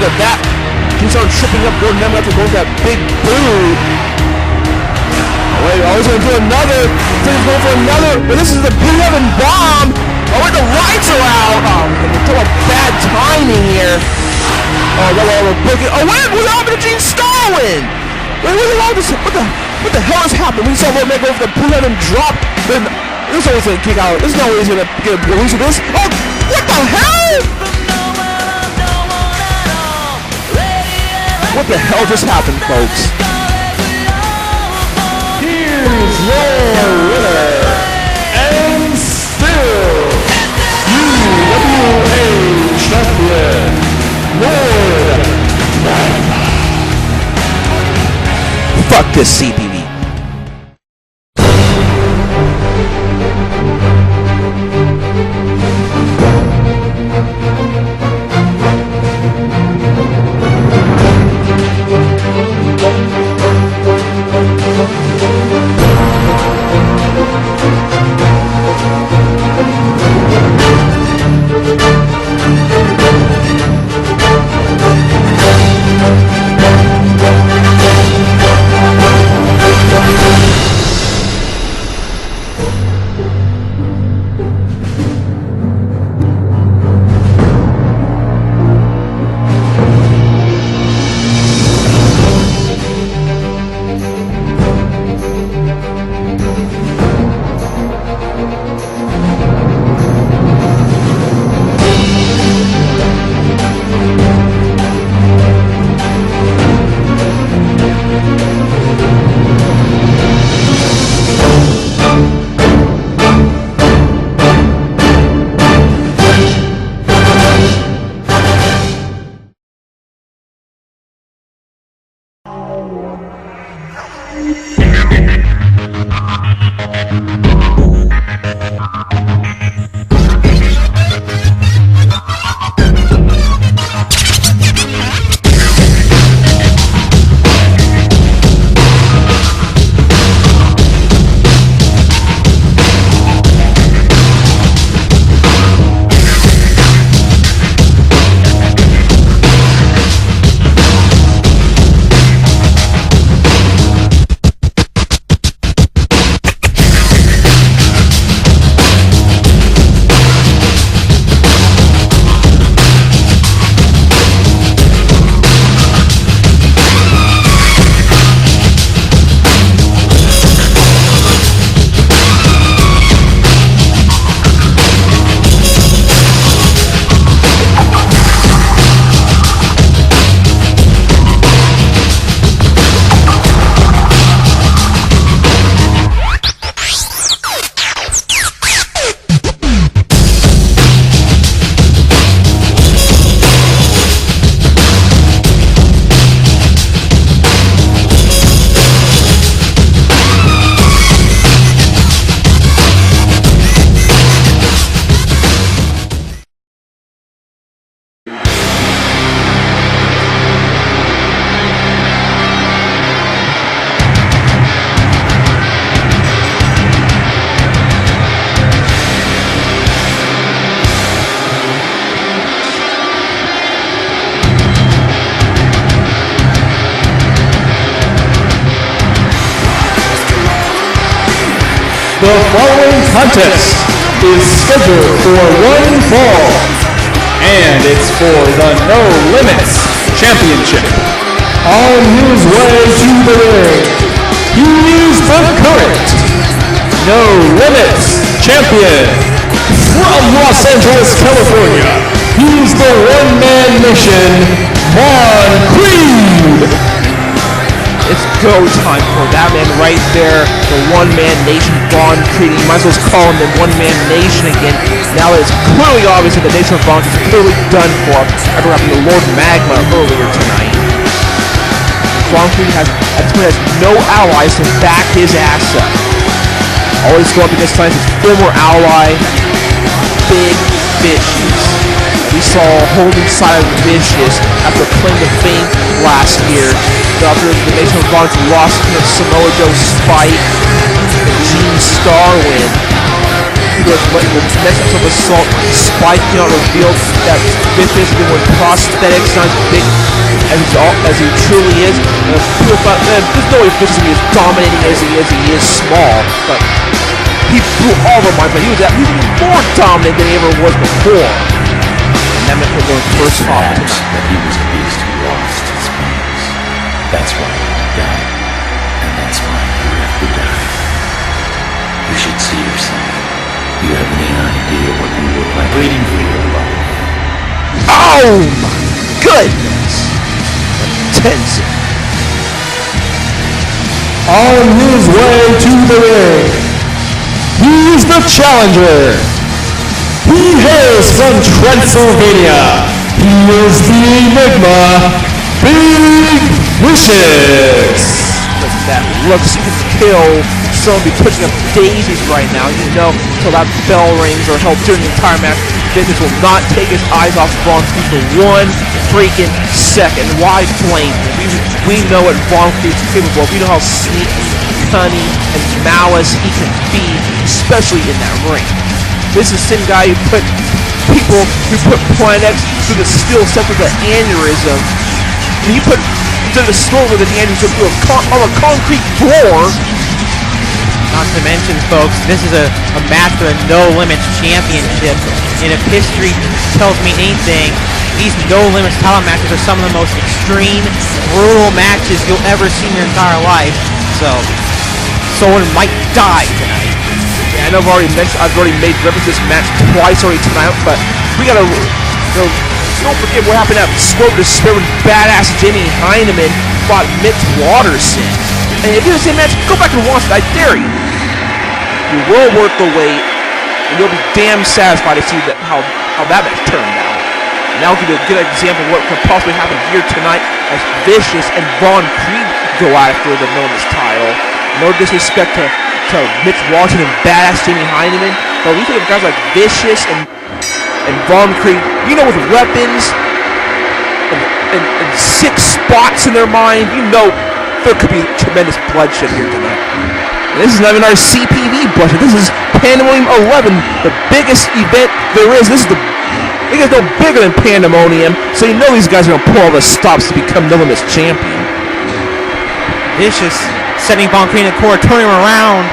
after that, he started tripping up Gordon Nemeth after going for that big boot. Wait, I was going to do another. He's going for another, but this is the P11 bomb. Oh, wait, the lights are out. Oh, we're throw a bad timing here. Oh, we're booking. Oh, wait, what happened to Gene Starwind? Wait, what the hell has happened? We saw Lord Mac go for the P11 drop. Then this is always going to kick out. There's no way he's going to get a boost with this. Oh, what the hell? What the hell just happened, folks? Here's your winner, and still UWA Champion, Lord Rampage. Fuck this CPV. The following contest is scheduled for one fall, and it's for the No Limits Championship. On his way to the ring, he is the current No Limits Champion from Los Angeles, California. He's the one-man mission, Vaughn Kreed. It's go time for that man right there, the one-man nation, Vaughn Kreed. You might as well call him the one-man nation again. Now it's clearly obvious that the nation of Vaughn is clearly done for after having the Lord Magma earlier tonight. Vaughn Kreed has no allies to back his ass up. Always go up against his former ally, Big Vicious. We saw holding silent Vicious after playing the Fame last year. After the Nation of Vaughn lost to Samoa Joe, Spike, and Starwind. He revealed the next episode of Assault, Spike came out revealed that Vicious has been with prosthetics, not as big as he truly is. People thought, there's no way Vicious is as dominating as he is. He is small, but he blew all of my mind. He was more dominant than he ever was before. And that meant we're going first off tonight. That he was a beast who lost his fangs. That's why he died. And that's why you have to die. You should see yourself. You have any idea what you look like waiting for your life. Oh my goodness! Tense. On his way to the ring, he's the challenger. He hails from Transylvania. He is the Enigma, Big Vicious. Look at that. Looks he can kill. Someone be pushing up daisies right now. You know, until that bell rings or held during the entire match, Vicious will not take his eyes off Vaughn Kreed for 1 freaking second. Why blame him? We know what Vaughn Kreed's capable of. We know how sneaky, cunning, and malice he can be, especially in that ring. This is the same guy who put people who put Planet X through the steel set of the aneurysm. And he put the skull with an aneurysm through on a concrete floor. Not to mention, folks, this is a match for the No Limits Championship. And if history tells me anything, these No Limits title matches are some of the most extreme, brutal matches you'll ever see in your entire life. So, someone might die tonight. Yeah, I know I've already made reference to this match twice already tonight, but we gotta, don't forget what happened at Swerve Despair when badass Jamie Heineman fought Mitch Watterson. And if you're the same match, go back and watch it, I dare you. You will worth the wait, and you'll be damn satisfied to see how that match turned out. And now we'll give you a good example of what could possibly happen here tonight as Vicious and Vaughn Kreed go after the No Limits title. No disrespect to Mitch Watson and badass Jamie Heineman, but we think of guys like Vicious and Vaughn Kreed, you know, with weapons and 6 spots in their mind, you know there could be tremendous bloodshed here tonight. And this is not even our CPV bloodshed. This is Pandemonium 11, the biggest event there is. This is it gets no bigger than Pandemonium, so you know these guys are going to pull all the stops to become No Limits champion. Vicious setting Vaughn Kreed in the corner, turning him around.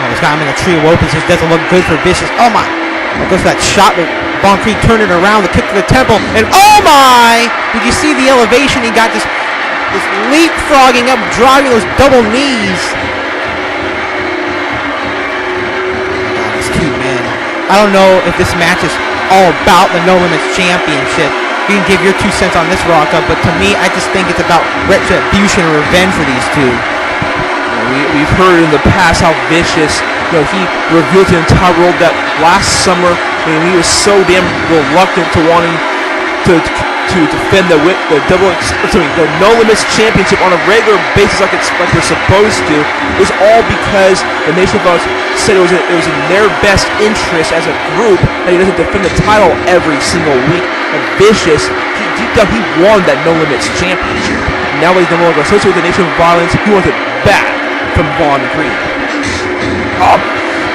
Oh, he's got him in the tree of opens. This doesn't look good for Vicious. Oh my! It goes for that shot, but Vaughn Kreed turned it around, the kick to the temple, and oh my! Did you see the elevation? He got this leapfrogging up, driving those double knees. God, it's cute, man. I don't know if this match is all about the No Limits Championship. You can give your 2 cents on this Raw Cup, but to me, I just think it's about retribution and revenge for these two. We've heard in the past how Vicious, he revealed to the entire world that last summer, he was so damn reluctant to wanting to defend the No Limits Championship on a regular basis like they're supposed to. It was all because the Nation of Us said it was in their best interest as a group that he doesn't defend the title every single week. And Vicious, deep down, he won that No Limits Championship. Now that he's no longer associated with the Nation of Violence, he wants it back from Vaughn Kreed. Oh,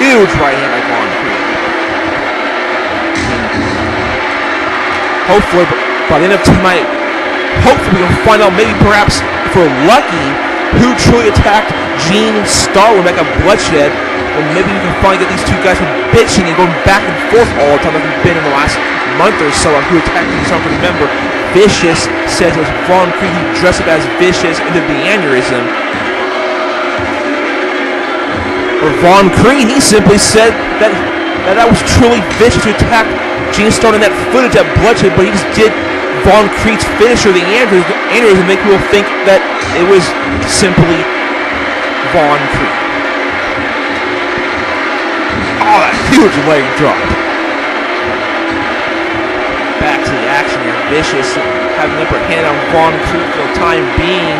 huge right hand by Vaughn Kreed. Hopefully, by the end of tonight, hopefully we can find out, maybe perhaps if we're lucky, who truly attacked Gene and Starwind back at Bloodshed, and maybe we can finally get these two guys from bitching and going back and forth all the time like we've been in the last month or so on who attacked each other. Remember, Vicious says it was Vaughn Kreed who dressed up as Vicious and did the aneurysm. Or Vaughn Kreed, he simply said that was truly Vicious who attacked Gene Starwind in that footage at Bloodshed, but he just did Vaughn Kreed's finisher, the aneurysm, make people think that it was simply Vaughn Kreed. Oh, that huge leg drop. Back to the action here. Vicious having the upper hand on Vaughn Kreed for the time being.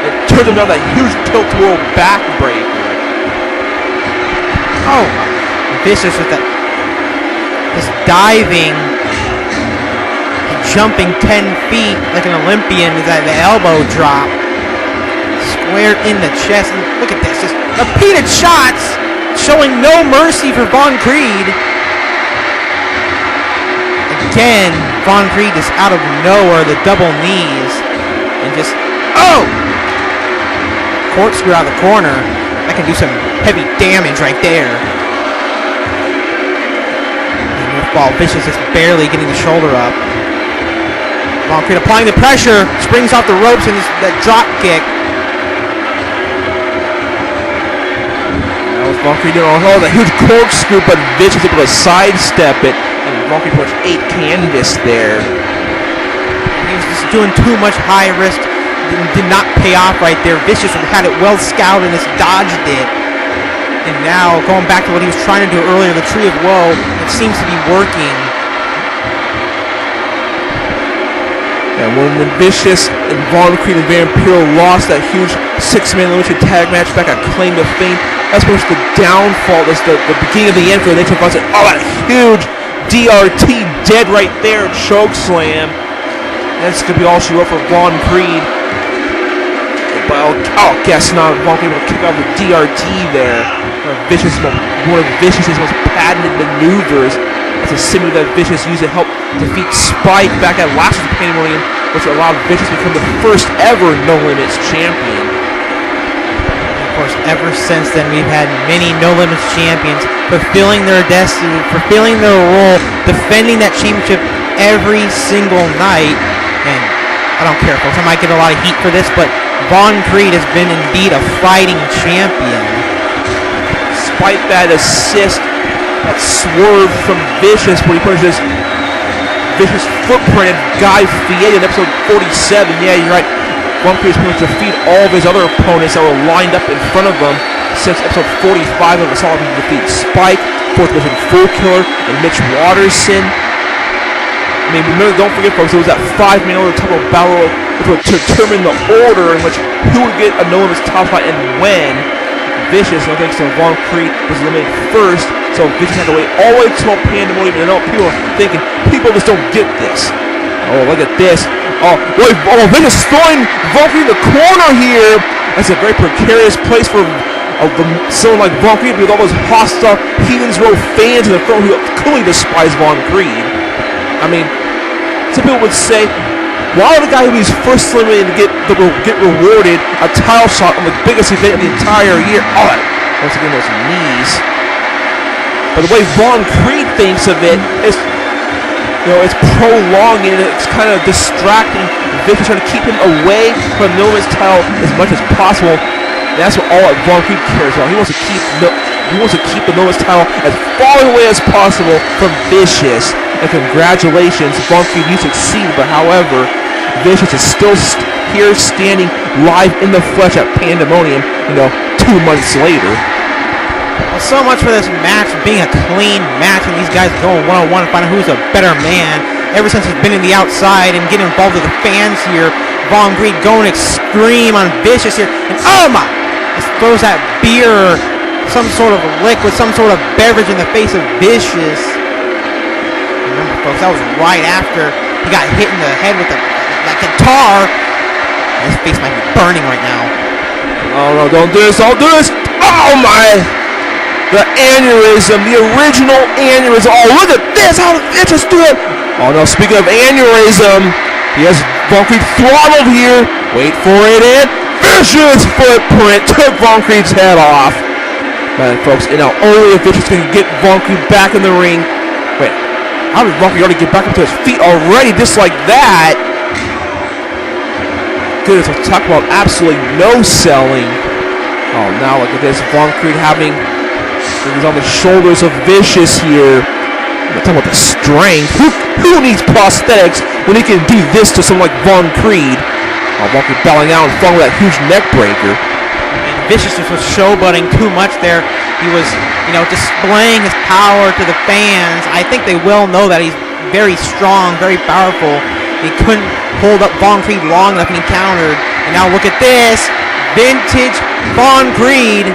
It turned him down that huge tilt-whirl backbreaker. Oh, Vicious with that, this diving, jumping 10 feet like an Olympian with that elbow drop, square in the chest. And look at this, just repeated shots showing no mercy for Vaughn Kreed. Again, Vaughn Kreed is out of nowhere, the double knees, and just, oh! Corkscrew out of the corner. That can do some heavy damage right there. And while Vicious is barely getting the shoulder up. Vaughn Kreed applying the pressure, springs off the ropes and that drop kick. That was Vaughn Kreed doing that huge corkscrew, but Vicious able to sidestep it. And Vaughn Kreed pretty much ate canvas there. He was just doing too much high risk. Did not pay off right there. Vicious had it well scouted and just dodged it. And now going back to what he was trying to do earlier, the Tree of Woe, it seems to be working. And when Vicious and Vaughn Kreed and Vampiro lost that huge 6-man elimination tag match back at Claim to Fame, that's pretty much the downfall. That's the beginning of the end for the Nation of Violence. Oh, that huge DRT dead right there, choke slam. That's going to be all she wrote for Vaughn Kreed. But oh, guess not. Vaughn Kreed will kick out the DRT there. One of Vicious's most patented maneuvers. It's a simulator that Vicious used to help defeat Spike back at last year's Pandemonium, which allowed Vicious to become the first ever No Limits champion. And of course, ever since then, we've had many No Limits champions fulfilling their destiny, fulfilling their role, defending that championship every single night. And I don't care, folks. I might get a lot of heat for this, but Vaughn Kreed has been indeed a fighting champion. Despite that assist, that swerve from Vicious, where he pushes Vicious footprint in Guy Fieri in episode 47. Yeah, you're right. Vaughn Kreed is going to defeat all of his other opponents that were lined up in front of him since episode 45 of the saw him defeat Spike, fourth division Full Killer, and Mitch Watterson. I mean, remember, don't forget, folks, there was that 5-man order title battle to determine the order in which who would get a No Limits top fight and when. Vicious, no thanks to Vaughn Kreed, was eliminated first, so Vicious had to wait all the way till Pandemonium, and I know people are thinking, people just don't get this. Oh, look at this. Oh, Vicious throwing Vaughn Kreed in the corner here. That's a very precarious place for someone like Vaughn Kreed with all those hostile Heathens Row fans in the front who clearly despise Vaughn Kreed. I mean, some people would say, why would a guy who's first eliminated get rewarded a title shot on the biggest event of the entire year? Oh, once again, those knees. But the way Vaughn Kreed thinks of it is, it's prolonging, it's kind of distracting Vicious, trying to keep him away from the No Limits title as much as possible. And that's what all Vaughn Kreed cares about. He wants to keep the No Limits title as far away as possible from Vicious. And congratulations, Vaughn Kreed, you succeeded. But however, Vicious is still here standing live in the flesh at Pandemonium, 2 months later. Well, so much for this match being a clean match and these guys going one-on-one to find out who's a better man. Ever since he's been in the outside and getting involved with the fans here, Vaughn Kreed going extreme on Vicious here. And oh my! Just throws that beer, some sort of liquid, some sort of beverage in the face of Vicious. Remember, folks, that was right after he got hit in the head with that guitar. His face might be burning right now. Oh no, don't do this, don't do this! Oh my! The aneurysm, the original aneurysm. Oh, look at this, how did Vicious do it? Oh no, speaking of aneurysm, he has Vaughn Kreed throttled here. Wait for it, and Vicious footprint took Vaughn Kreed's head off. Man, folks, only if Vicious can get Vaughn Kreed back in the ring. Wait. How did Vaughn Kreed already get back up to his feet already, just like that? Goodness, we'll talk about absolutely no selling. Oh, now look at this. Vaughn Kreed he's on the shoulders of Vicious here. I'm talking about the strength. Who needs prosthetics when he can do this to someone like Vaughn Kreed? Oh, Vaughn Kreed bowing out and falling with that huge neck breaker. And Vicious just was showboating too much there. He was, displaying his power to the fans. I think they will know that he's very strong, very powerful. He couldn't hold up Vaughn Kreed long enough and he countered. And now look at this. Vintage Vaughn Kreed